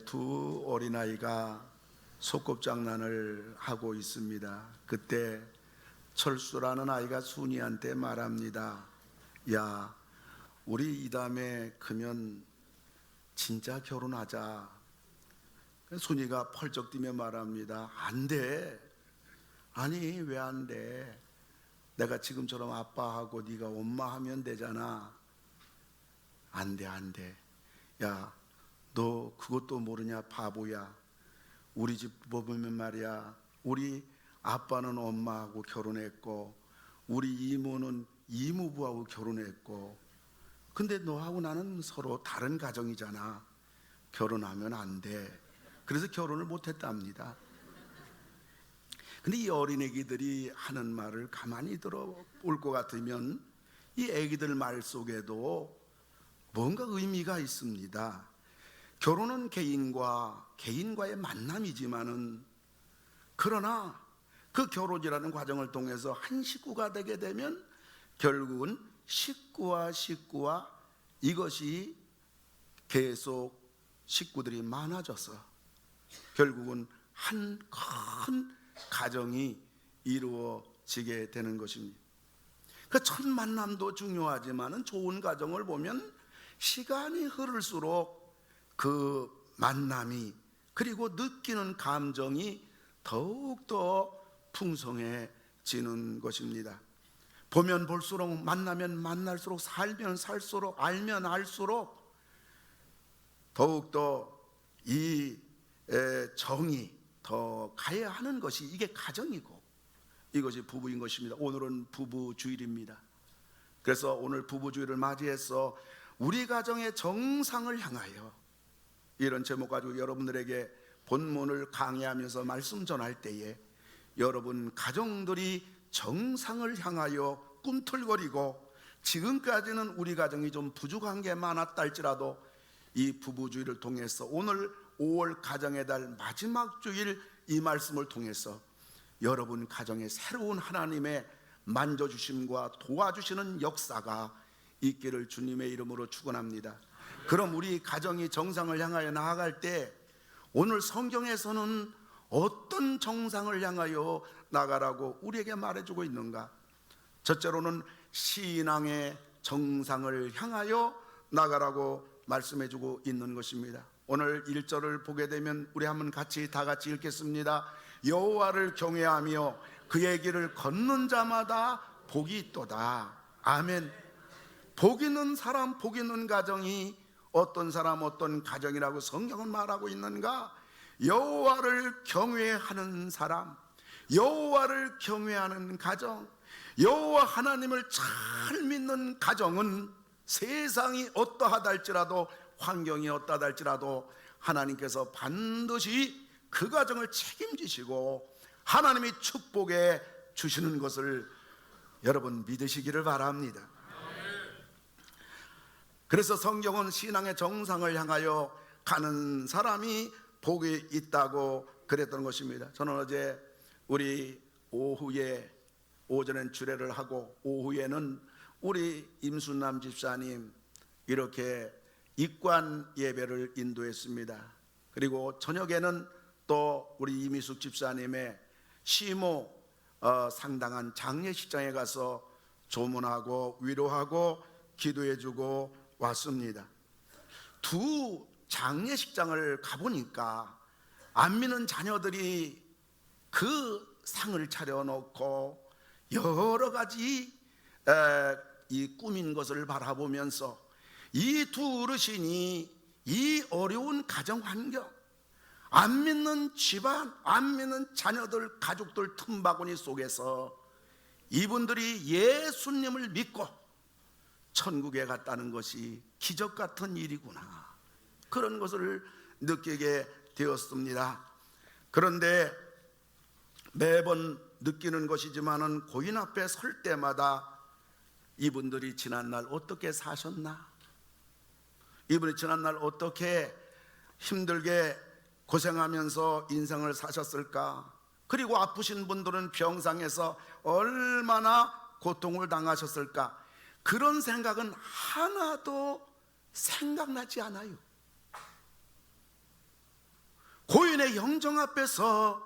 두 어린아이가 소꿉장난을 하고 있습니다. 그때 철수라는 아이가 순이한테 말합니다. 야, 우리 이 다음에 크면 진짜 결혼하자. 순이가 펄쩍 뛰며 말합니다. 안 돼. 아니, 왜 안 돼? 내가 지금처럼 아빠하고 네가 엄마 하면 되잖아. 안 돼, 안 돼. 야, 너 그것도 모르냐, 바보야. 우리 집 보면 말이야, 우리 아빠는 엄마하고 결혼했고 우리 이모는 이모부하고 결혼했고, 근데 너하고 나는 서로 다른 가정이잖아. 결혼하면 안 돼. 그래서 결혼을 못했답니다. 근데 이 어린애기들이 하는 말을 가만히 들어볼 것 같으면 이 애기들 말 속에도 뭔가 의미가 있습니다. 결혼은 개인과의 만남이지만은, 그러나 그 결혼이라는 과정을 통해서 한 식구가 되게 되면 결국은 식구와 이것이 계속 식구들이 많아져서 결국은 한 큰 가정이 이루어지게 되는 것입니다. 그 첫 만남도 중요하지만은 좋은 가정을 보면 시간이 흐를수록 그 만남이, 그리고 느끼는 감정이 더욱더 풍성해지는 것입니다. 보면 볼수록, 만나면 만날수록, 살면 살수록, 알면 알수록 더욱더 이 정이 더 가야 하는 것이 이게 가정이고 이것이 부부인 것입니다. 오늘은 부부주일입니다. 그래서 오늘 부부주일을 맞이해서 우리 가정의 정상을 향하여, 이런 제목 가지고 여러분들에게 본문을 강의하면서 말씀 전할 때에 여러분 가정들이 정상을 향하여 꿈틀거리고, 지금까지는 우리 가정이 좀 부족한 게 많았다 할지라도 이 부부주일을 통해서, 오늘 5월 가정의 달 마지막 주일 이 말씀을 통해서 여러분 가정에 새로운 하나님의 만져주심과 도와주시는 역사가 있기를 주님의 이름으로 축원합니다. 그럼 우리 가정이 정상을 향하여 나아갈 때 오늘 성경에서는 어떤 정상을 향하여 나가라고 우리에게 말해주고 있는가? 첫째로는 신앙의 정상을 향하여 나가라고 말씀해주고 있는 것입니다. 오늘 1절을 보게 되면 우리 한번 다 같이 읽겠습니다. 여호와를 경외하며 그의 길을 걷는 자마다 복이 있도다. 아멘. 복 있는 사람, 복 있는 가정이 어떤 사람, 어떤 가정이라고 성경은 말하고 있는가? 여호와를 경외하는 사람, 여호와를 경외하는 가정, 여호와 하나님을 잘 믿는 가정은 세상이 어떠하다 할지라도, 환경이 어떠하다 할지라도 하나님께서 반드시 그 가정을 책임지시고 하나님이 축복해 주시는 것을 여러분 믿으시기를 바랍니다. 그래서 성경은 신앙의 정상을 향하여 가는 사람이 복이 있다고 그랬던 것입니다. 저는 어제 우리 오전엔 주례를 하고 오후에는 우리 임순남 집사님 이렇게 입관 예배를 인도했습니다. 그리고 저녁에는 또 우리 이미숙 집사님의 시모 상당한 장례식장에 가서 조문하고 위로하고 기도해주고 왔습니다. 두 장례식장을 가보니까 안 믿는 자녀들이 그 상을 차려놓고 여러 가지 이 꾸민 것을 바라보면서 이 두 어르신이 이 어려운 가정 환경, 안 믿는 집안, 안 믿는 자녀들, 가족들 틈바구니 속에서 이분들이 예수님을 믿고 천국에 갔다는 것이 기적 같은 일이구나, 그런 것을 느끼게 되었습니다. 그런데 매번 느끼는 것이지만은 고인 앞에 설 때마다 이분들이 지난날 어떻게 사셨나, 이분이 지난날 어떻게 힘들게 고생하면서 인생을 사셨을까, 그리고 아프신 분들은 병상에서 얼마나 고통을 당하셨을까, 그런 생각은 하나도 생각나지 않아요. 죽음의 영정 앞에서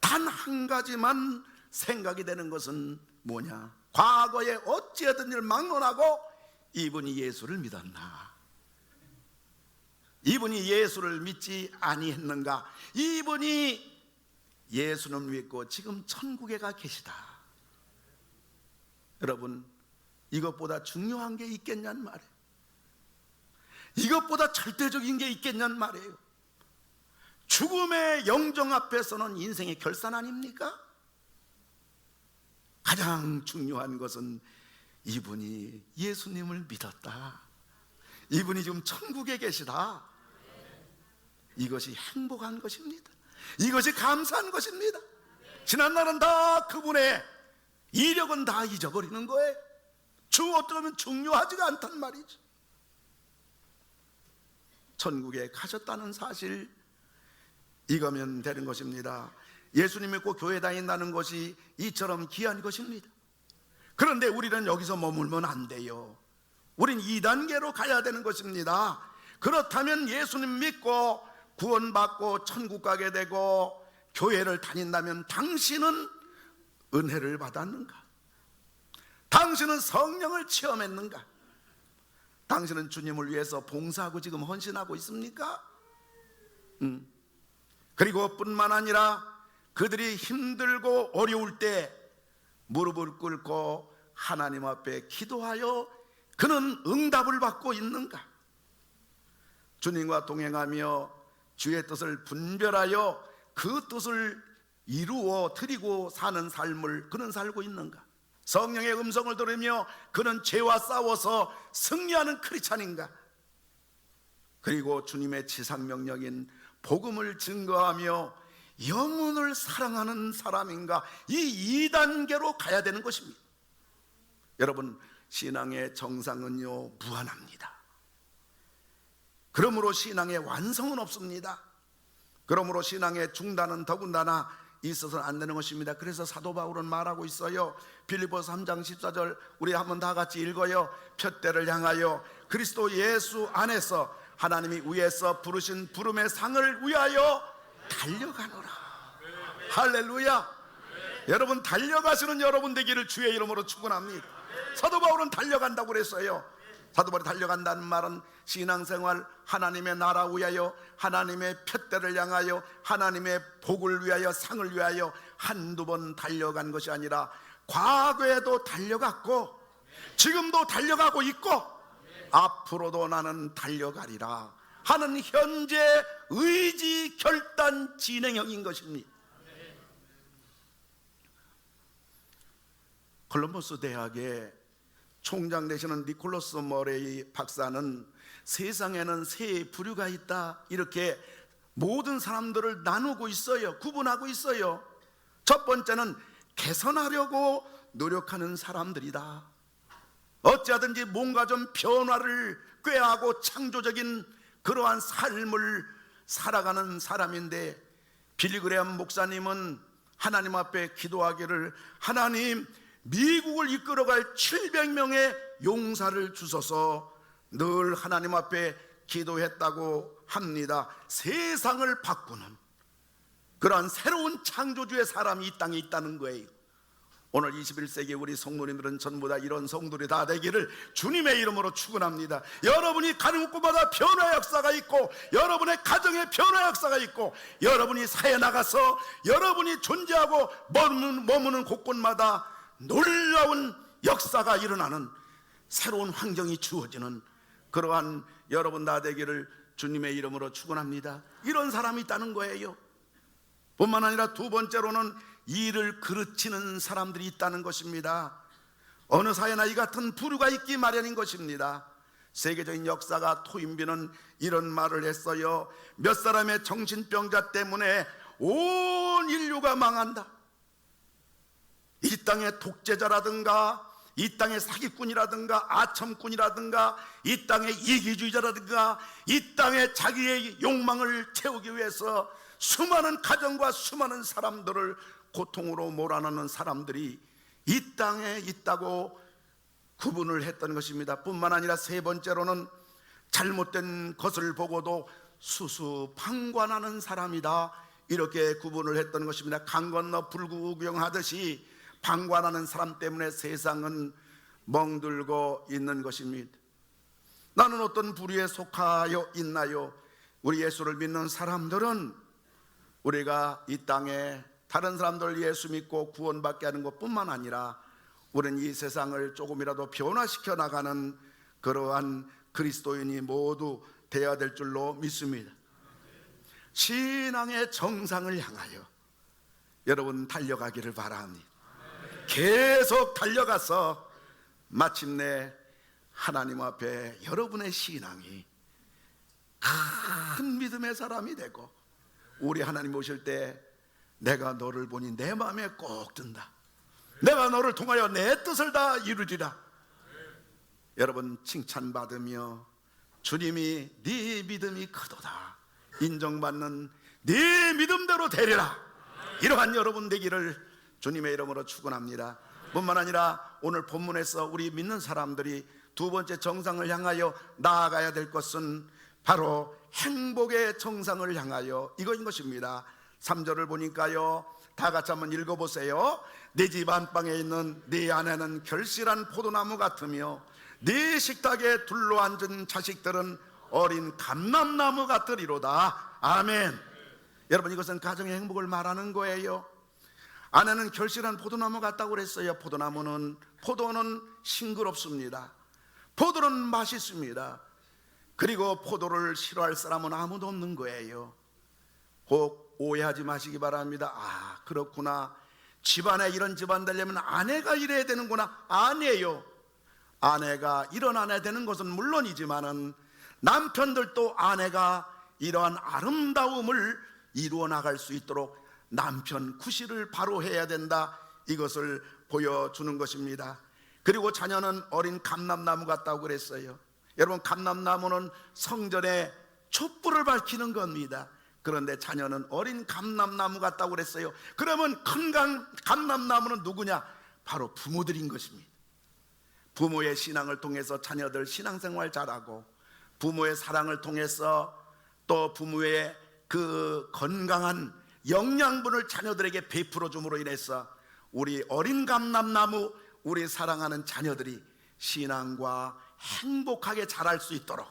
단 한 가지만 생각이 되는 것은 뭐냐? 과거에 어찌하던 일을 막론하고 이분이 예수를 믿었나? 이분이 예수를 믿지 아니했는가? 이분이 예수는 믿고 지금 천국에 가 계시다. 여러분, 이것보다 중요한 게 있겠냔 말이에요. 이것보다 절대적인 게 있겠냔 말이에요. 죽음의 영정 앞에서는 인생의 결산 아닙니까? 가장 중요한 것은 이분이 예수님을 믿었다. 이분이 지금 천국에 계시다. 이것이 행복한 것입니다. 이것이 감사한 것입니다. 지난날은 다 그분의 이력은 다 잊어버리는 거예요. 어떻게 보면 중요하지가 않단 말이죠. 천국에 가셨다는 사실, 이거면 되는 것입니다. 예수님 믿고 교회 다닌다는 것이 이처럼 귀한 것입니다. 그런데 우리는 여기서 머물면 안 돼요. 우린 2단계로 가야 되는 것입니다. 그렇다면 예수님 믿고 구원받고 천국 가게 되고 교회를 다닌다면 당신은 은혜를 받았는가? 당신은 성령을 체험했는가? 당신은 주님을 위해서 봉사하고 지금 헌신하고 있습니까? 그리고 뿐만 아니라 그들이 힘들고 어려울 때 무릎을 꿇고 하나님 앞에 기도하여 그는 응답을 받고 있는가? 주님과 동행하며 주의 뜻을 분별하여 그 뜻을 이루어 드리고 사는 삶을 그는 살고 있는가? 성령의 음성을 들으며 그는 죄와 싸워서 승리하는 크리스찬인가? 그리고 주님의 지상명령인 복음을 증거하며 영혼을 사랑하는 사람인가? 이 2단계로 가야 되는 것입니다. 여러분, 신앙의 정상은요, 무한합니다. 그러므로 신앙의 완성은 없습니다. 그러므로 신앙의 중단은 더군다나 있어서는 안 되는 것입니다. 그래서 사도 바울은 말하고 있어요. 빌립보서 3장 14절 우리 한번 다 같이 읽어요. 푯대를 향하여 그리스도 예수 안에서 하나님이 위에서 부르신 부름의 상을 위하여 달려가노라. 할렐루야. 여러분, 달려가시는 여러분 되기를 주의 이름으로 축원합니다. 사도 바울은 달려간다고 그랬어요. 사도 바울이 달려간다는 말은 신앙생활, 하나님의 나라 위하여, 하나님의 푯대를 향하여, 하나님의 복을 위하여, 상을 위하여 한두 번 달려간 것이 아니라 과거에도 달려갔고 지금도 달려가고 있고 앞으로도 나는 달려가리라 하는 현재 의지 결단 진행형인 것입니다. 콜럼버스 대학의 총장 되시는 니콜러스 머레이 박사는 세상에는 세 부류가 있다, 이렇게 모든 사람들을 나누고 있어요. 구분하고 있어요. 첫 번째는 개선하려고 노력하는 사람들이다. 어찌하든지 뭔가 좀 변화를 꾀하고 창조적인 그러한 삶을 살아가는 사람인데, 빌리그레암 목사님은 하나님 앞에 기도하기를, 하나님, 미국을 이끌어갈 700명의 용사를 주소서, 늘 하나님 앞에 기도했다고 합니다. 세상을 바꾸는 그러한 새로운 창조주의 사람이 이 땅에 있다는 거예요. 오늘 21세기 우리 성도님들은 전부 다 이런 성도들이 다 되기를 주님의 이름으로 축원합니다. 여러분이 가는 곳마다 변화의 역사가 있고, 여러분의 가정에 변화의 역사가 있고, 여러분이 사회 나가서 여러분이 존재하고 머무는 곳곳마다 놀라운 역사가 일어나는 새로운 환경이 주어지는 그러한 여러분 다 되기를 주님의 이름으로 축원합니다. 이런 사람이 있다는 거예요. 뿐만 아니라 두 번째로는 일을 그르치는 사람들이 있다는 것입니다. 어느 사회나 이 같은 부류가 있기 마련인 것입니다. 세계적인 역사가 토인비는 이런 말을 했어요. 몇 사람의 정신병자 때문에 온 인류가 망한다. 이 땅의 독재자라든가, 이 땅의 사기꾼이라든가, 아첨꾼이라든가, 이 땅의 이기주의자라든가, 이 땅의 자기의 욕망을 채우기 위해서 수많은 가정과 수많은 사람들을 고통으로 몰아넣는 사람들이 이 땅에 있다고 구분을 했던 것입니다. 뿐만 아니라 세 번째로는 잘못된 것을 보고도 수수방관하는 사람이다, 이렇게 구분을 했던 것입니다. 강 건너 불구경하듯이 방관하는 사람 때문에 세상은 멍들고 있는 것입니다. 나는 어떤 부류에 속하여 있나요? 우리 예수를 믿는 사람들은 우리가 이 땅에 다른 사람들 예수 믿고 구원받게 하는 것뿐만 아니라 우리는 이 세상을 조금이라도 변화시켜 나가는 그러한 그리스도인이 모두 되어야 될 줄로 믿습니다. 신앙의 정상을 향하여 여러분 달려가기를 바랍니다. 계속 달려가서 마침내 하나님 앞에 여러분의 신앙이 큰 믿음의 사람이 되고 우리 하나님 오실 때 내가 너를 보니 내 마음에 꼭 든다, 내가 너를 통하여 내 뜻을 다 이루리라. 여러분 칭찬받으며 주님이 네 믿음이 크도다 인정받는 네 믿음대로 되리라, 이러한 여러분 되기를 주님의 이름으로 축원합니다. 뿐만 아니라 오늘 본문에서 우리 믿는 사람들이 두 번째 정상을 향하여 나아가야 될 것은 바로 행복의 정상을 향하여 이거인 것입니다. 3절을 보니까요, 다 같이 한번 읽어보세요. 네 집 안방에 있는 네 아내는 결실한 포도나무 같으며 네 식탁에 둘러앉은 자식들은 어린 감람나무 같으리로다. 아멘. 여러분 이것은 가정의 행복을 말하는 거예요. 아내는 결실한 포도나무 같다고 그랬어요. 포도는 싱그럽습니다. 포도는 맛있습니다. 그리고 포도를 싫어할 사람은 아무도 없는 거예요. 혹 오해하지 마시기 바랍니다. 아 그렇구나, 집안에 이런 집안 되려면 아내가 이래야 되는구나. 아니에요. 아내가 일어나야 되는 것은 물론이지만은 남편들도 아내가 이러한 아름다움을 이루어 나갈 수 있도록 남편 구실을 바로 해야 된다, 이것을 보여주는 것입니다. 그리고 자녀는 어린 감람나무 같다고 그랬어요. 여러분 감람나무는 성전에 촛불을 밝히는 겁니다. 그런데 자녀는 어린 감람나무 같다고 그랬어요. 그러면 큰 감람나무는 누구냐? 바로 부모들인 것입니다. 부모의 신앙을 통해서 자녀들 신앙생활 잘하고, 부모의 사랑을 통해서 또 부모의 그 건강한 영양분을 자녀들에게 베풀어 줌으로 인해서 우리 어린 감람나무, 우리 사랑하는 자녀들이 신앙과 행복하게 자랄 수 있도록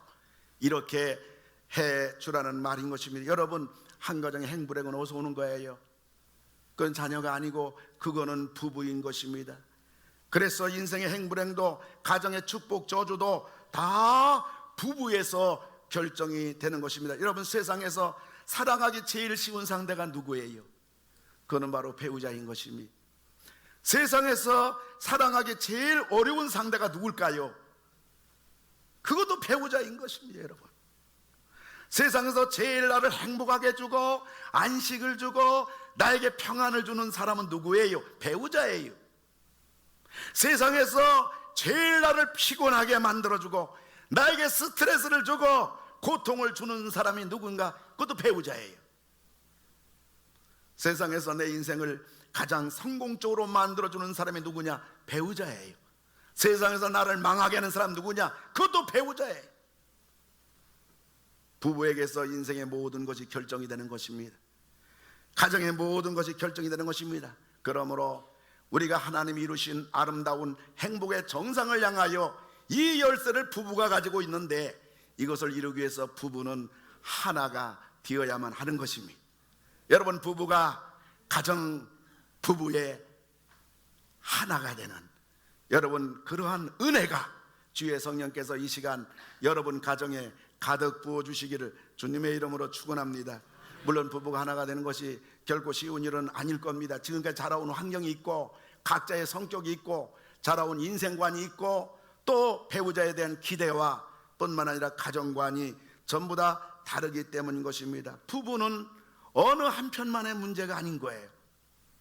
이렇게 해 주라는 말인 것입니다. 여러분 한 가정의 행불행은 어디서 오는 거예요? 그건 자녀가 아니고 그거는 부부인 것입니다. 그래서 인생의 행불행도 가정의 축복 저주도 다 부부에서 결정이 되는 것입니다. 여러분 세상에서 사랑하기 제일 쉬운 상대가 누구예요? 그거는 바로 배우자인 것입니다. 세상에서 사랑하기 제일 어려운 상대가 누굴까요? 그것도 배우자인 것입니다. 여러분 세상에서 제일 나를 행복하게 해주고 안식을 주고 나에게 평안을 주는 사람은 누구예요? 배우자예요. 세상에서 제일 나를 피곤하게 만들어주고 나에게 스트레스를 주고 고통을 주는 사람이 누군가? 그것도 배우자예요. 세상에서 내 인생을 가장 성공적으로 만들어주는 사람이 누구냐? 배우자예요. 세상에서 나를 망하게 하는 사람 누구냐? 그것도 배우자예요. 부부에게서 인생의 모든 것이 결정이 되는 것입니다. 가정의 모든 것이 결정이 되는 것입니다. 그러므로 우리가 하나님이 이루신 아름다운 행복의 정상을 향하여 이 열쇠를 부부가 가지고 있는데 이것을 이루기 위해서 부부는 하나가 되어야만 하는 것입니다. 여러분 부부가 가정 부부의 하나가 되는 여러분 그러한 은혜가 주의 성령께서 이 시간 여러분 가정에 가득 부어주시기를 주님의 이름으로 축원합니다. 물론 부부가 하나가 되는 것이 결코 쉬운 일은 아닐 겁니다. 지금까지 자라온 환경이 있고 각자의 성격이 있고 자라온 인생관이 있고 또 배우자에 대한 기대와 뿐만 아니라 가정관이 전부 다 다르기 때문인 것입니다. 부부는 어느 한편만의 문제가 아닌 거예요.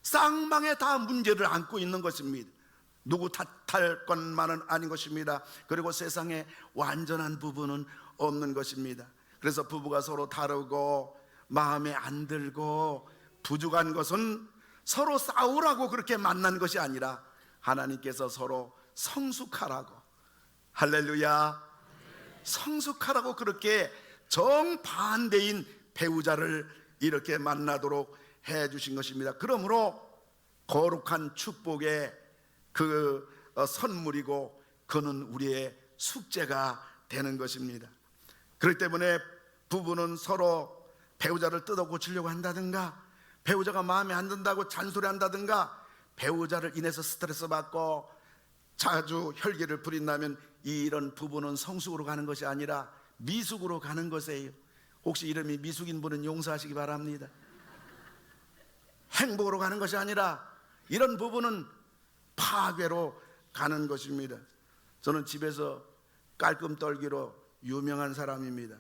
쌍방에 다 문제를 안고 있는 것입니다. 누구 탓할 것만은 아닌 것입니다. 그리고 세상에 완전한 부부는 없는 것입니다. 그래서 부부가 서로 다르고 마음에 안 들고 부족한 것은 서로 싸우라고 그렇게 만난 것이 아니라 하나님께서 서로 성숙하라고, 할렐루야, 성숙하라고 그렇게 정반대인 배우자를 이렇게 만나도록 해 주신 것입니다. 그러므로 거룩한 축복의 그 선물이고 그는 우리의 숙제가 되는 것입니다. 그렇기 때문에 부부는 서로 배우자를 뜯어 고치려고 한다든가, 배우자가 마음에 안 든다고 잔소리한다든가, 배우자를 인해서 스트레스 받고 자주 혈기를 부린다면 이런 부부는 성숙으로 가는 것이 아니라 미숙으로 가는 것이에요. 혹시 이름이 미숙인 분은 용서하시기 바랍니다. 행복으로 가는 것이 아니라 이런 부부는 파괴로 가는 것입니다. 저는 집에서 깔끔 떨기로 유명한 사람입니다.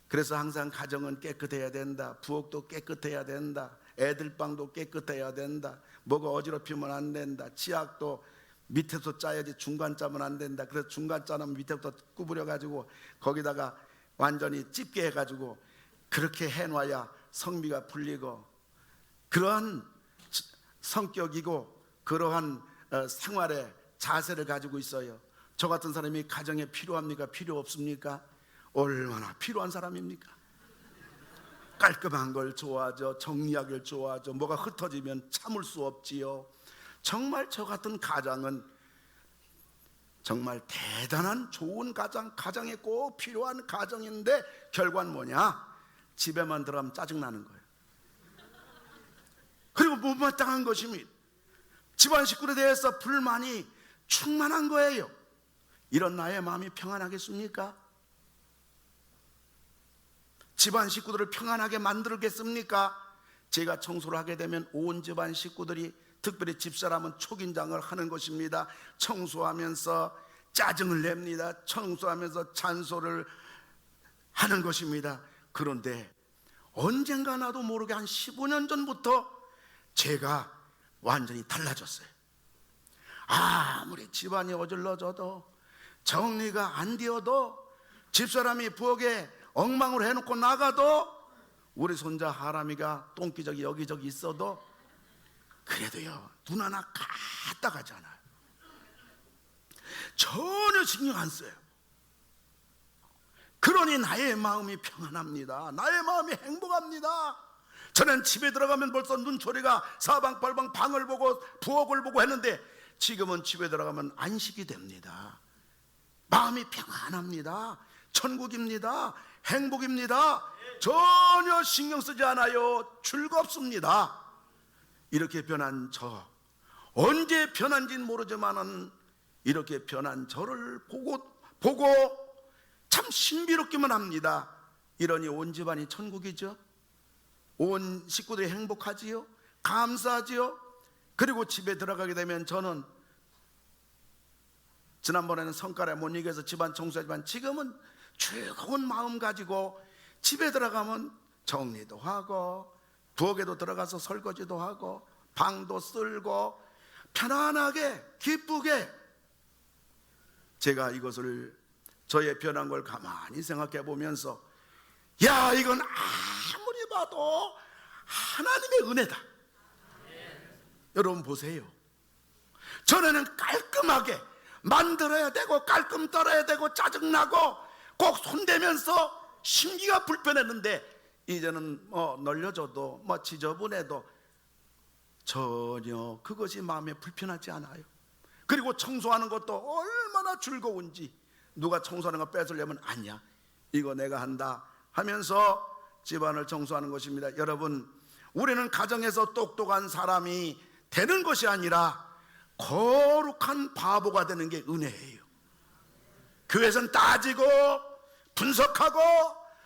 그래서 항상 가정은 깨끗해야 된다, 부엌도 깨끗해야 된다, 애들 방도 깨끗해야 된다, 뭐가 어지럽히면 안 된다, 치약도 밑에서 짜야지 중간 짜면 안 된다. 그래서 중간 짜면 밑에부터 구부려 가지고 거기다가 완전히 찝게 해가지고 그렇게 해놔야 성미가 풀리고, 그러한 성격이고 그러한 생활의 자세를 가지고 있어요. 저 같은 사람이 가정에 필요합니까? 필요 없습니까? 얼마나 필요한 사람입니까? 깔끔한 걸 좋아하죠. 정리하기를 좋아하죠. 뭐가 흩어지면 참을 수 없지요. 정말 저 같은 가장은 정말 대단한 좋은 가정에 꼭 필요한 가정인데 결과는 뭐냐? 집에만 들어가면 짜증나는 거예요. 그리고 못마땅한 것입니다. 집안 식구에 대해서 불만이 충만한 거예요. 이런 나의 마음이 평안하겠습니까? 집안 식구들을 평안하게 만들겠습니까? 제가 청소를 하게 되면 온 집안 식구들이, 특별히 집사람은 초긴장을 하는 것입니다. 청소하면서 짜증을 냅니다. 청소하면서 잔소리를 하는 것입니다. 그런데 언젠가 나도 모르게 한 15년 전부터 제가 완전히 달라졌어요. 아무리 집안이 어질러져도 정리가 안 되어도 집사람이 부엌에 엉망으로 해놓고 나가도 우리 손자 하람이가 똥기저귀 여기저기 있어도 그래도요 눈 하나 갖다 가잖아요. 전혀 신경 안 써요. 그러니 나의 마음이 평안합니다. 나의 마음이 행복합니다. 저는 집에 들어가면 벌써 눈초리가 사방팔방 방을 보고 부엌을 보고 했는데 지금은 집에 들어가면 안식이 됩니다. 마음이 평안합니다. 천국입니다. 행복입니다. 전혀 신경 쓰지 않아요. 즐겁습니다. 이렇게 변한 저, 언제 변한지는 모르지만은 이렇게 변한 저를 보고 참 신비롭기만 합니다. 이러니 온 집안이 천국이죠. 온 식구들이 행복하지요. 감사하지요. 그리고 집에 들어가게 되면 저는 지난번에는 성깔에 못 이겨서 집안 청소하지만 지금은 즐거운 마음 가지고 집에 들어가면 정리도 하고 부엌에도 들어가서 설거지도 하고 방도 쓸고 편안하게 기쁘게, 제가 이것을 저의 변한 걸 가만히 생각해 보면서 야, 이건 아무리 봐도 하나님의 은혜다. 여러분 보세요. 전에는 깔끔하게 만들어야 되고 깔끔 떨어야 되고 짜증나고 꼭 손대면서 심기가 불편했는데 이제는 널려져도 지저분해도 전혀 그것이 마음에 불편하지 않아요. 그리고 청소하는 것도 얼마나 즐거운지, 누가 청소하는 거 뺏으려면 아니야, 이거 내가 한다 하면서 집안을 청소하는 것입니다. 여러분, 우리는 가정에서 똑똑한 사람이 되는 것이 아니라 거룩한 바보가 되는 게 은혜예요. 교회에서는 따지고 분석하고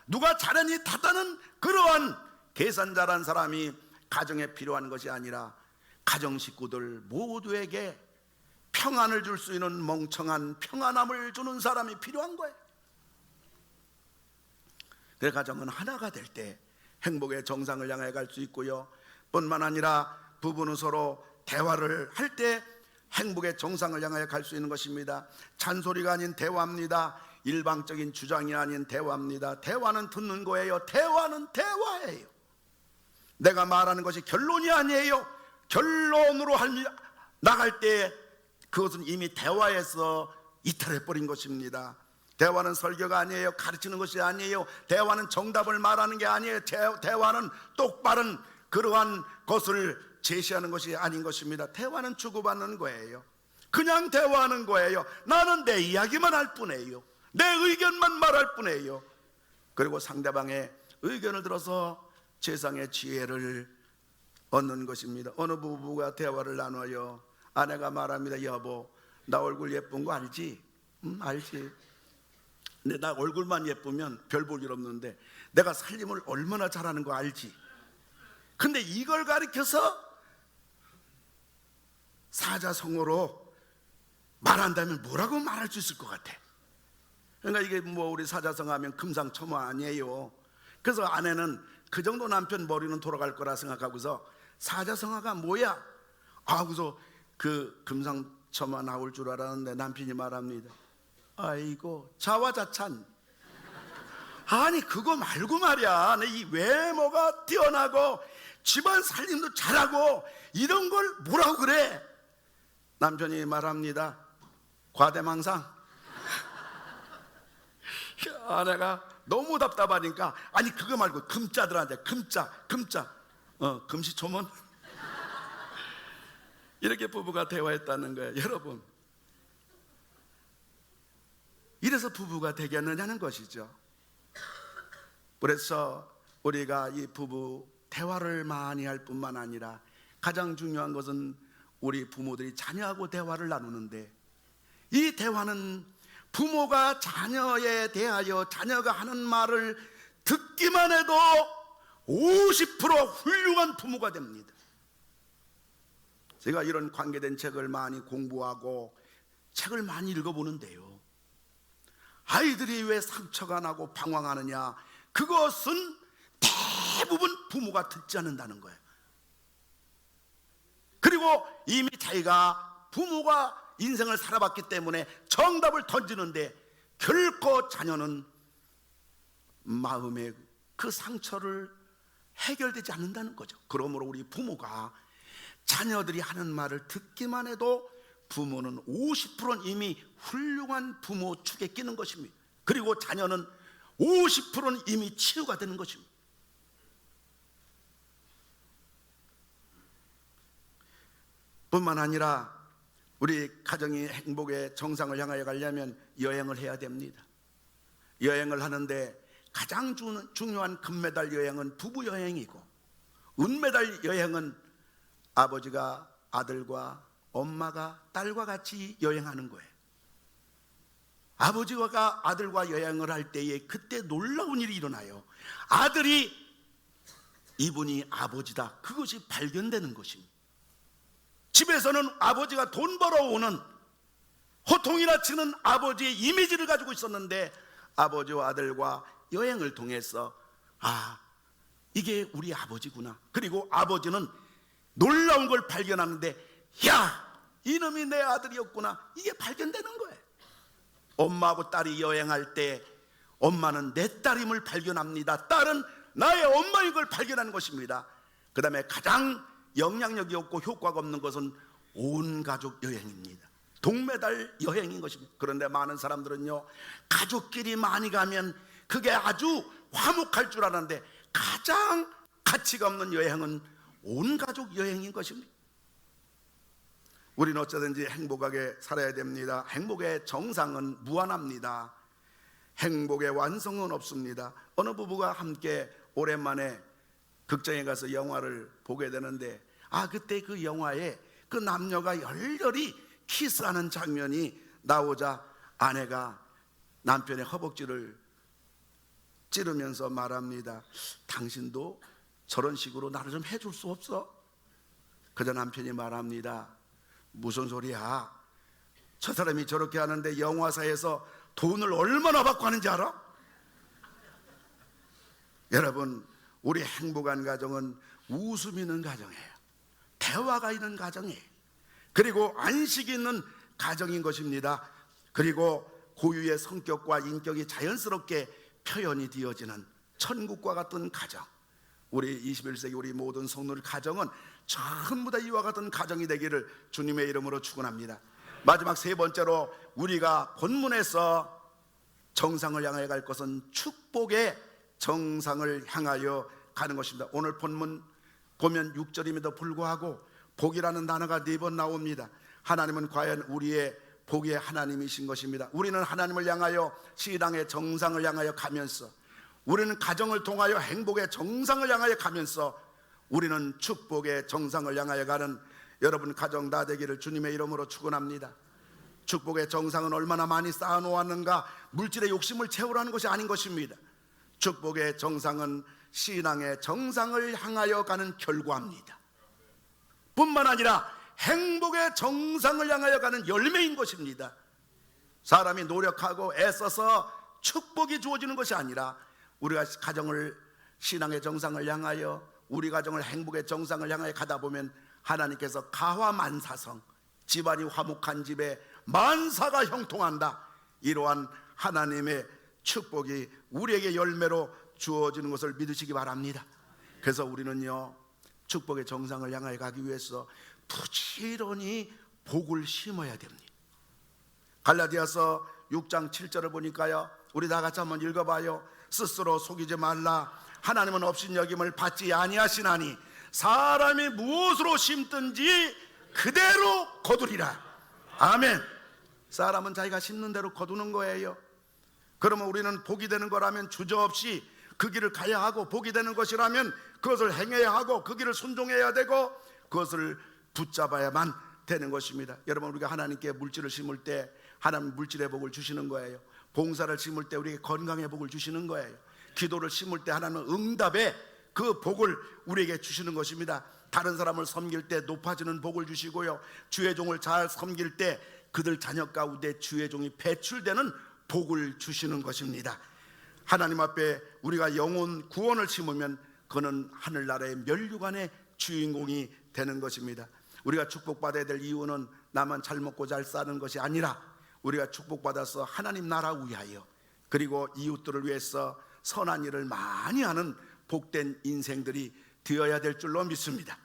누가 잘하니 탓하는 그러한 계산 잘한 사람이 가정에 필요한 것이 아니라 가정 식구들 모두에게 평안을 줄 수 있는 멍청한 평안함을 주는 사람이 필요한 거예요. 내 가정은 하나가 될 때 행복의 정상을 향해 갈 수 있고요, 뿐만 아니라 부부는 서로 대화를 할 때 행복의 정상을 향해 갈 수 있는 것입니다. 잔소리가 아닌 대화입니다. 일방적인 주장이 아닌 대화입니다. 대화는 듣는 거예요. 대화는 대화예요. 내가 말하는 것이 결론이 아니에요. 결론으로 나갈 때 그것은 이미 대화에서 이탈해버린 것입니다. 대화는 설교가 아니에요. 가르치는 것이 아니에요. 대화는 정답을 말하는 게 아니에요. 대화는 똑바른 그러한 것을 제시하는 것이 아닌 것입니다. 대화는 주고받는 거예요. 그냥 대화하는 거예요. 나는 내 이야기만 할 뿐이에요. 내 의견만 말할 뿐이에요. 그리고 상대방의 의견을 들어서 세상의 지혜를 얻는 것입니다. 어느 부부가 대화를 나눠요. 아내가 말합니다. 여보, 나 얼굴 예쁜 거 알지? 알지. 근데 나 얼굴만 예쁘면 별 볼 일 없는데 내가 살림을 얼마나 잘하는 거 알지? 근데 이걸 가리켜서 사자성어로 말한다면 뭐라고 말할 수 있을 것 같아? 그러니까 이게 뭐 우리 사자성어 하면 금상첨화 아니에요. 그래서 아내는 그 정도 남편 머리는 돌아갈 거라 생각하고서 사자성어가 뭐야? 하고서 그 금상첨화 나올 줄 알았는데 남편이 말합니다. 아이고, 자화자찬. 아니 그거 말고 말이야, 내 이 외모가 뛰어나고 집안 살림도 잘하고 이런 걸 뭐라고 그래? 남편이 말합니다. 과대망상. 아내가 너무 답답하니까 아니 그거 말고 금자들한테 금자 금시초문. 이렇게 부부가 대화했다는 거예요. 여러분, 이래서 부부가 되겠느냐는 것이죠. 그래서 우리가 이 부부 대화를 많이 할 뿐만 아니라 가장 중요한 것은 우리 부모들이 자녀하고 대화를 나누는데, 이 대화는 부모가 자녀에 대하여 자녀가 하는 말을 듣기만 해도 50% 훌륭한 부모가 됩니다. 제가 이런 관계된 책을 많이 공부하고 책을 많이 읽어보는데요, 아이들이 왜 상처가 나고 방황하느냐, 그것은 대부분 부모가 듣지 않는다는 거예요. 그리고 이미 자기가 부모가 인생을 살아봤기 때문에 정답을 던지는데 결코 자녀는 마음의 그 상처를 해결되지 않는다는 거죠. 그러므로 우리 부모가 자녀들이 하는 말을 듣기만 해도 부모는 50%는 이미 훌륭한 부모 축에 끼는 것입니다. 그리고 자녀는 50%는 이미 치유가 되는 것입니다. 뿐만 아니라 우리 가정이 행복의 정상을 향하여 가려면 여행을 해야 됩니다. 여행을 하는데 가장 중요한 금메달 여행은 부부 여행이고, 은메달 여행은 아버지가 아들과 엄마가 딸과 같이 여행하는 거예요. 아버지가 아들과 여행을 할 때에 그때 놀라운 일이 일어나요. 아들이 이분이 아버지다, 그것이 발견되는 것입니다. 집에서는 아버지가 돈 벌어오는 호통이나 치는 아버지의 이미지를 가지고 있었는데, 아버지와 아들과 여행을 통해서 아, 이게 우리 아버지구나. 그리고 아버지는 놀라운 걸 발견하는데, 야, 이놈이 내 아들이었구나, 이게 발견되는 거예요. 엄마하고 딸이 여행할 때 엄마는 내 딸임을 발견합니다. 딸은 나의 엄마인 걸 발견하는 것입니다. 그 다음에 가장 영향력이 없고 효과가 없는 것은 온 가족 여행입니다. 동메달 여행인 것입니다. 그런데 많은 사람들은요, 가족끼리 많이 가면 그게 아주 화목할 줄 알았는데 가장 가치가 없는 여행은 온 가족 여행인 것입니다. 우리는 어쩌든지 행복하게 살아야 됩니다. 행복의 정상은 무한합니다. 행복의 완성은 없습니다. 어느 부부가 함께 오랜만에 극장에 가서 영화를 보게 되는데, 그때 그 영화에 그 남녀가 열렬히 키스하는 장면이 나오자 아내가 남편의 허벅지를 찌르면서 말합니다. 당신도 저런 식으로 나를 좀 해줄 수 없어? 그저 남편이 말합니다. 무슨 소리야? 저 사람이 저렇게 하는데 영화사에서 돈을 얼마나 받고 하는지 알아? 여러분, 우리 행복한 가정은 웃음이 있는 가정이에요. 대화가 있는 가정이에요. 그리고 안식이 있는 가정인 것입니다. 그리고 고유의 성격과 인격이 자연스럽게 표현이 되어지는 천국과 같은 가정, 우리 21세기 우리 모든 성도들 가정은 전부 다 이와 같은 가정이 되기를 주님의 이름으로 축원합니다. 마지막 세 번째로, 우리가 본문에서 정상을 향하여 갈 것은 축복의 정상을 향하여 가는 것입니다. 오늘 본문 보면 6절임에도 불구하고 복이라는 단어가 4번 나옵니다. 하나님은 과연 우리의 복의 하나님이신 것입니다. 우리는 하나님을 향하여 신앙의 정상을 향하여 가면서, 우리는 가정을 통하여 행복의 정상을 향하여 가면서, 우리는 축복의 정상을 향하여 가는 여러분 가정 다 되기를 주님의 이름으로 축원합니다. 축복의 정상은 얼마나 많이 쌓아놓았는가, 물질의 욕심을 채우라는 것이 아닌 것입니다. 축복의 정상은 신앙의 정상을 향하여 가는 결과입니다. 뿐만 아니라 행복의 정상을 향하여 가는 열매인 것입니다. 사람이 노력하고 애써서 축복이 주어지는 것이 아니라, 우리가 가정을 신앙의 정상을 향하여, 우리 가정을 행복의 정상을 향하여 가다 보면 하나님께서 가화만사성, 집안이 화목한 집에 만사가 형통한다, 이러한 하나님의 축복이 우리에게 열매로 주어지는 것을 믿으시기 바랍니다. 그래서 우리는요, 축복의 정상을 향하여 가기 위해서 부지런히 복을 심어야 됩니다. 갈라디아서 6장 7절을 보니까요, 우리 다 같이 한번 읽어봐요. 스스로 속이지 말라. 하나님은 업신여김을 받지 아니하시나니 사람이 무엇으로 심든지 그대로 거두리라. 아멘. 사람은 자기가 심는 대로 거두는 거예요. 그러면 우리는 복이 되는 거라면 주저없이 그 길을 가야 하고, 복이 되는 것이라면 그것을 행해야 하고, 그 길을 순종해야 되고, 그것을 붙잡아야만 되는 것입니다. 여러분, 우리가 하나님께 물질을 심을 때 하나님 물질의 복을 주시는 거예요. 봉사를 심을 때 우리에게 건강의 복을 주시는 거예요. 기도를 심을 때 하나님은 응답의 그 복을 우리에게 주시는 것입니다. 다른 사람을 섬길 때 높아지는 복을 주시고요, 주의 종을 잘 섬길 때 그들 자녀 가운데 주의 종이 배출되는 복을 주시는 것입니다. 하나님 앞에 우리가 영혼 구원을 심으면 그는 하늘나라의 면류관의 주인공이 되는 것입니다. 우리가 축복받아야 될 이유는 나만 잘 먹고 잘 사는 것이 아니라, 우리가 축복받아서 하나님 나라 위하여, 그리고 이웃들을 위해서 선한 일을 많이 하는 복된 인생들이 되어야 될 줄로 믿습니다.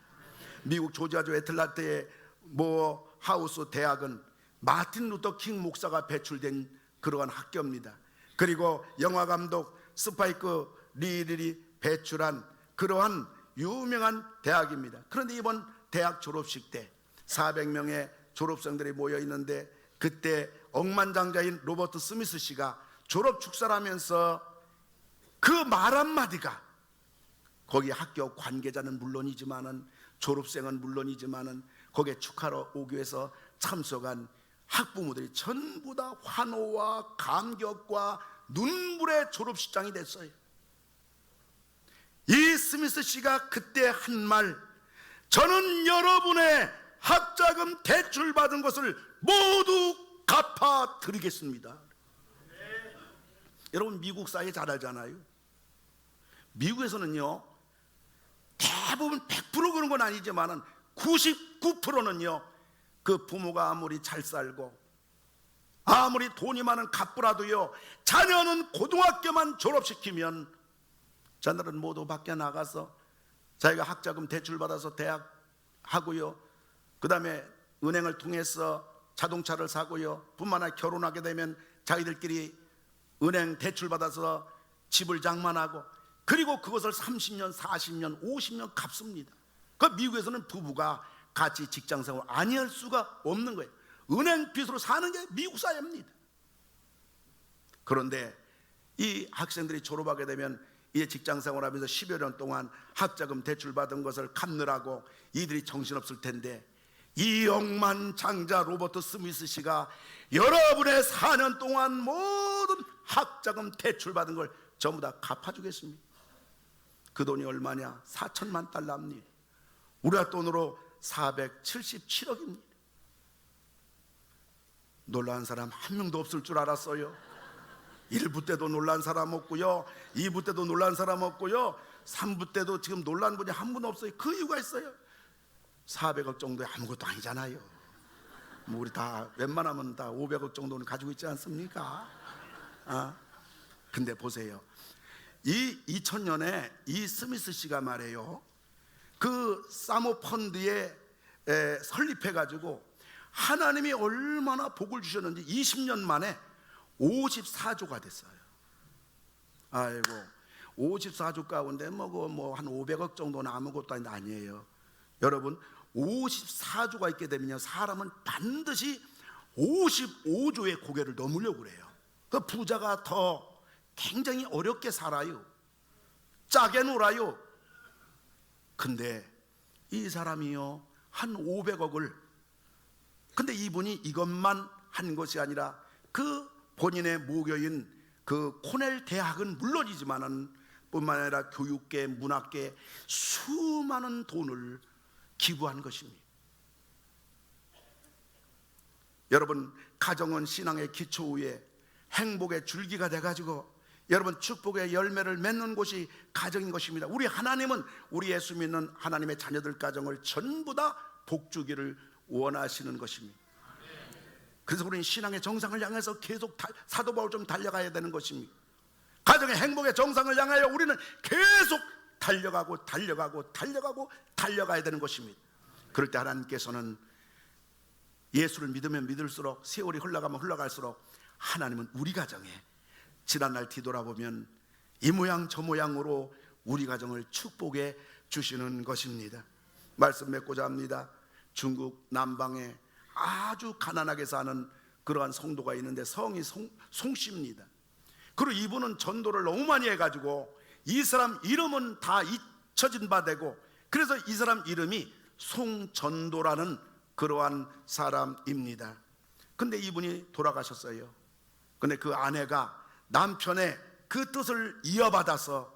미국 조지아주 애틀란타의 모 하우스 대학은 마틴 루터 킹 목사가 배출된 그러한 학교입니다. 그리고 영화감독 스파이크 리들이 배출한 그러한 유명한 대학입니다. 그런데 이번 대학 졸업식 때 400명의 졸업생들이 모여 있는데, 그때 억만장자인 로버트 스미스 씨가 졸업 축사를 하면서 그 말 한마디가, 거기 학교 관계자는 물론이지만은, 졸업생은 물론이지만은, 거기에 축하로 오기 위해서 참석한 학부모들이 전부 다 환호와 감격과 눈물의 졸업식장이 됐어요. 이 스미스 씨가 그때 한 말, 저는 여러분의 학자금 대출받은 것을 모두 갚아드리겠습니다. 여러분, 미국 사회 잘 알잖아요. 미국에서는요, 대부분 100% 그런 건 아니지만은 99%는요, 그 부모가 아무리 잘 살고 아무리 돈이 많은 갑부라도요, 자녀는 고등학교만 졸업시키면 자녀들은 모두 밖에 나가서 자기가 학자금 대출받아서 대학 하고요, 그 다음에 은행을 통해서 자동차를 사고요, 뿐만 아니라 결혼하게 되면 자기들끼리 은행 대출받아서 집을 장만하고, 그리고 그것을 30년, 40년, 50년 갚습니다. 그 미국에서는 부부가 같이 직장생활 아니할 수가 없는 거예요. 은행 빚으로 사는 게 미국 사회입니다. 그런데 이 학생들이 졸업하게 되면 이제 직장생활하면서 10여 년 동안 학자금 대출받은 것을 갚느라고 이들이 정신없을 텐데, 이 억만장자 로버트 스미스 씨가 여러분의 4년 동안 모든 학자금 대출받은 걸 전부 다 갚아주겠습니다. 그 돈이 얼마냐? 4천만 달러입니다. 우리나라 돈으로 477억입니다. 놀란 사람 한 명도 없을 줄 알았어요. 1부 때도 놀란 사람 없고요, 2부 때도 놀란 사람 없고요, 3부 때도 지금 놀란 분이 한 분 없어요. 그 이유가 있어요. 400억 정도에 아무것도 아니잖아요. 뭐 우리 다 웬만하면 다 500억 정도는 가지고 있지 않습니까? 근데 보세요, 이 2000년에 이 스미스 씨가 말해요, 그 사모펀드에 설립해 가지고 하나님이 얼마나 복을 주셨는지 20년 만에 54조가 됐어요. 아이고, 54조 가운데 한 500억 정도는 아무것도 아니에요. 여러분, 54조가 있게 되면요, 사람은 반드시 55조의 고개를 넘으려고 그래요. 그 부자가 더 굉장히 어렵게 살아요. 짜게 놀아요. 근데 이 사람이요, 한 500억을, 근데 이분이 이것만 한 것이 아니라 그 본인의 모교인 그 코넬 대학은 물론이지만은 뿐만 아니라 교육계, 문학계 수많은 돈을 기부한 것입니다. 여러분, 가정은 신앙의 기초 위에 행복의 줄기가 돼가지고 여러분 축복의 열매를 맺는 곳이 가정인 것입니다. 우리 하나님은 우리 예수 믿는 하나님의 자녀들 가정을 전부 다 복주기를 원하시는 것입니다. 그래서 우리는 신앙의 정상을 향해서 계속 사도 바울처럼 달려가야 되는 것입니다. 가정의 행복의 정상을 향하여 우리는 계속 달려가야 되는 것입니다. 그럴 때 하나님께서는 예수를 믿으면 믿을수록, 세월이 흘러가면 흘러갈수록 하나님은 우리 가정에 지난날 뒤돌아보면 이 모양 저 모양으로 우리 가정을 축복해 주시는 것입니다. 말씀 맺고자 합니다. 중국 남방에 아주 가난하게 사는 그러한 성도가 있는데 성이 송씨입니다. 그리고 이분은 전도를 너무 많이 해가지고 이 사람 이름은 다 잊혀진 바 되고, 그래서 이 사람 이름이 송전도라는 그러한 사람입니다. 근데 이분이 돌아가셨어요. 근데 그 아내가 남편의 그 뜻을 이어받아서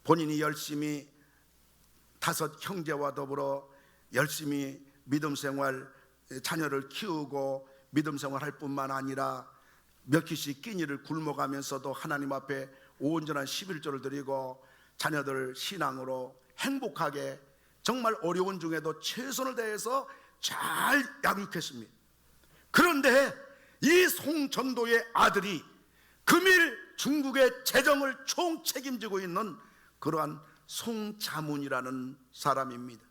본인이 열심히 5 형제와 더불어 열심히 믿음 생활, 자녀를 키우고 믿음 생활할 뿐만 아니라 몇 끼씩 끼니를 굶어가면서도 하나님 앞에 온전한 11조를 드리고 자녀들 신앙으로 행복하게 정말 어려운 중에도 최선을 다해서 잘 양육했습니다. 그런데 이 송전도의 아들이 금일 중국의 재정을 총 책임지고 있는 그러한 송자문이라는 사람입니다.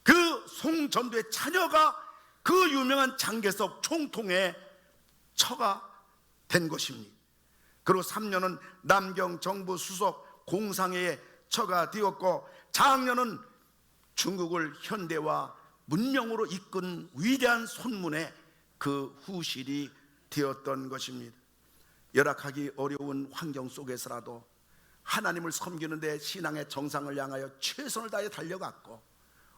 그 송전도의 자녀가 그 유명한 장개석 총통의 처가 된 것입니다. 그리고 3년은 남경 정부 수석 공상회의 처가 되었고, 장녀는 중국을 현대화 문명으로 이끈 위대한 손문의 그 후실이 되었던 것입니다. 열악하기 어려운 환경 속에서라도 하나님을 섬기는데 신앙의 정상을 향하여 최선을 다해 달려갔고,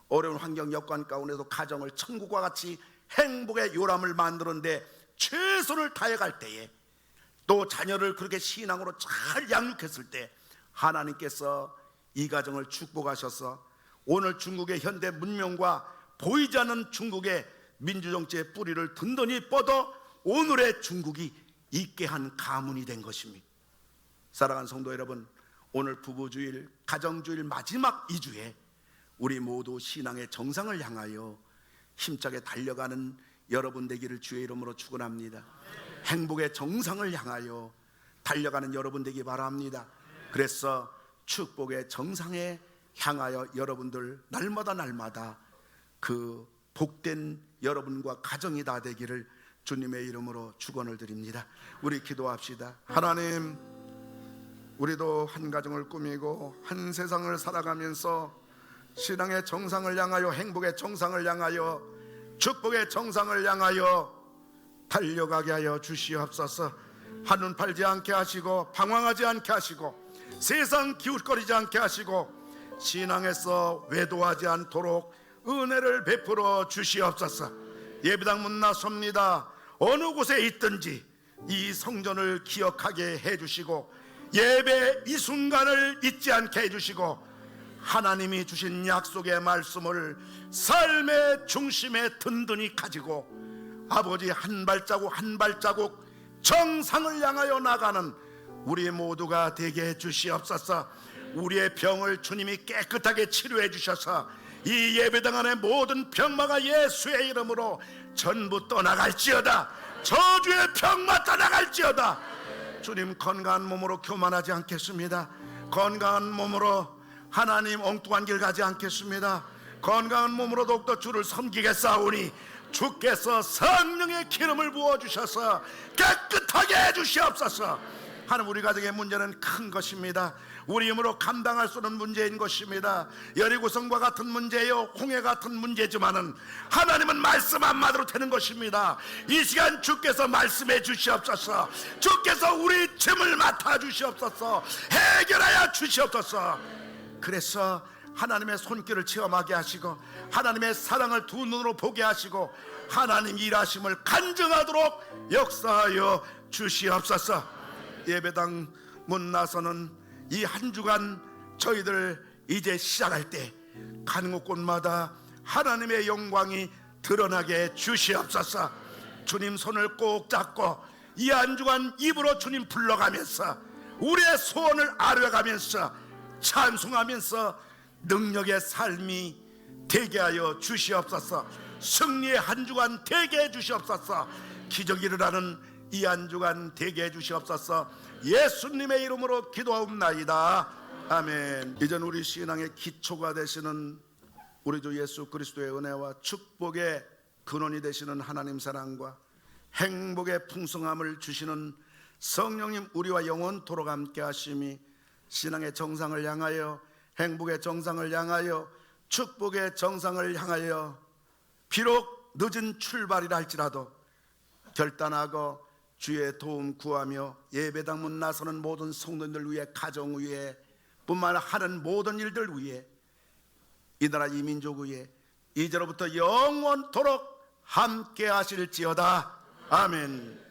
어려운 환경 여건 가운데서 가정을 천국과 같이 행복의 요람을 만드는데 최선을 다해갈 때에, 또 자녀를 그렇게 신앙으로 잘 양육했을 때 하나님께서 이 가정을 축복하셔서 오늘 중국의 현대 문명과 보이지 않는 중국의 민주정치의 뿌리를 든든히 뻗어 오늘의 중국이 있게 한 가문이 된 것입니다. 사랑하는 성도 여러분, 오늘 부부주일, 가정주일 마지막 2주에 우리 모두 신앙의 정상을 향하여 힘차게 달려가는 여러분 되기를 주의 이름으로 축원합니다. 행복의 정상을 향하여 달려가는 여러분 되기 바랍니다. 그래서 축복의 정상에 향하여 여러분들 날마다 그 복된 여러분과 가정이 다 되기를 주님의 이름으로 축원을 드립니다. 우리 기도합시다. 하나님, 우리도 한 가정을 꾸미고 한 세상을 살아가면서 신앙의 정상을 향하여, 행복의 정상을 향하여, 축복의 정상을 향하여 달려가게 하여 주시옵소서. 한눈 팔지 않게 하시고 방황하지 않게 하시고 세상 기웃거리지 않게 하시고 신앙에서 외도하지 않도록 은혜를 베풀어 주시옵소서. 예배당 문 나섭니다. 어느 곳에 있든지 이 성전을 기억하게 해주시고 예배 이 순간을 잊지 않게 해주시고 하나님이 주신 약속의 말씀을 삶의 중심에 든든히 가지고 아버지 한 발자국 한 발자국 정상을 향하여 나가는 우리 모두가 되게 해주시옵소서. 우리의 병을 주님이 깨끗하게 치료해 주셔서 이 예배당 안의 모든 병마가 예수의 이름으로 전부 떠나갈지어다. 저주의 병마 떠나갈지어다. 주님, 건강한 몸으로 교만하지 않겠습니다. 건강한 몸으로 하나님 엉뚱한 길 가지 않겠습니다. 건강한 몸으로 더욱더 주를 섬기겠사오니 주께서 성령의 기름을 부어주셔서 깨끗하게 해주시옵소서. 하나님, 우리 가정의 문제는 큰 것입니다. 우리 힘으로 감당할 수 없는 문제인 것입니다. 여리고성과 같은 문제요, 홍해 같은 문제지만은 하나님은 말씀 한마디로 되는 것입니다. 이 시간 주께서 말씀해 주시옵소서. 주께서 우리 짐을 맡아 주시옵소서. 해결하여 주시옵소서. 그래서 하나님의 손길을 체험하게 하시고 하나님의 사랑을 두 눈으로 보게 하시고 하나님 일하심을 간증하도록 역사하여 주시옵소서. 예배당 문 나서는 이 한 주간 저희들 이제 시작할 때 가는 곳곳마다 하나님의 영광이 드러나게 주시옵소서. 주님 손을 꼭 잡고 이 한 주간 입으로 주님 불러가면서 우리의 소원을 아뢰가면서 찬송하면서 능력의 삶이 되게 하여 주시옵소서. 승리의 한 주간 되게 해 주시옵소서. 기적이 일어나는 이 한 주간 되게 해 주시옵소서. 예수님의 이름으로 기도하옵나이다. 아멘. 이젠 우리 신앙의 기초가 되시는 우리 주 예수 그리스도의 은혜와 축복의 근원이 되시는 하나님 사랑과 행복의 풍성함을 주시는 성령님 우리와 영원토록 함께 하심이 신앙의 정상을 향하여, 행복의 정상을 향하여, 축복의 정상을 향하여 비록 늦은 출발이라 할지라도 결단하고 주의 도움 구하며 예배당 문 나서는 모든 성도들 위해, 가정 위해, 뿐만 아니라 하는 모든 일들 위해, 이 나라 이 민족 위해 이제로부터 영원토록 함께 하실지어다. 아멘.